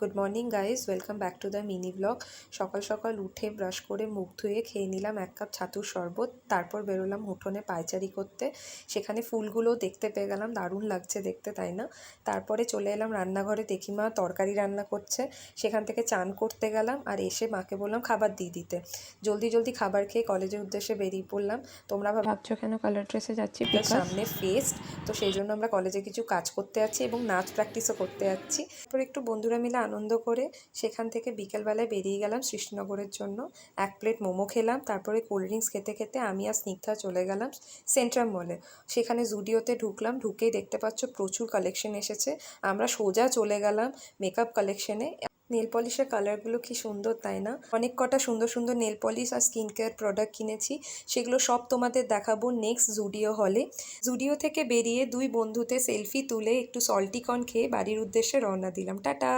Good morning guys, welcome back to the mini blog. সকাল সকাল উঠে ব্রাশ করে মুখ ধুয়ে খেয়ে নিলাম 1 কাপ ছাতুর শরবত। তারপর বেরোলাম উঠোনে পায়চারি করতে। সেখানে ফুলগুলোও দেখতে পেয়ে গেলাম, দারুণ লাগছে দেখতে, তাই না? তারপরে চলে এলাম রান্নাঘরে, দেখি মা তরকারি রান্না করছে। সেখান থেকে চান করতে গেলাম আর এসে মাকে বললাম খাবার দিয়ে দিতে। জলদি জলদি খাবার খেয়ে কলেজের উদ্দেশ্যে বেরিয়ে পড়লাম। তোমরা ভাবছো কেন কালার ড্রেসে যাচ্ছি? সামনে ফেস্ট, তো সেই জন্য আমরা কলেজে কিছু কাজ করতে যাচ্ছি এবং নাচ প্র্যাকটিসও করতে যাচ্ছি। তারপর একটু বন্ধুরা মিলে আনন্দ করে সেখান থেকে বিকেলবেলায় বেরিয়ে গেলাম সৃষ্টিনগরের জন্য। 1 প্লেট মোমো খেলাম, তারপরে কোল্ড ড্রিঙ্কস খেতে খেতে আমি আর স্নিগ্ধা চলে গেলাম সেন্ট্রাম মলে। সেখানে জুডিওতে ঢুকলাম, ঢুকেই দেখতে পাচ্ছ প্রচুর কালেকশন এসেছে। আমরা সোজা চলে গেলাম মেকআপ কালেকশনে। নেল পলিশের কালারগুলো কি সুন্দর, তাই না? অনেক কটা সুন্দর সুন্দর নেল পলিশ আর স্কিন কেয়ার প্রোডাক্ট কিনেছি, সেগুলো সব তোমাদের দেখাবো নেক্সট জুডিও হলে। জুডিও থেকে বেরিয়ে দুই বন্ধুতে সেলফি তুলে একটু সল্টি কর্ন খেয়ে বাড়ির উদ্দেশ্যে রওনা দিলাম। টাটা।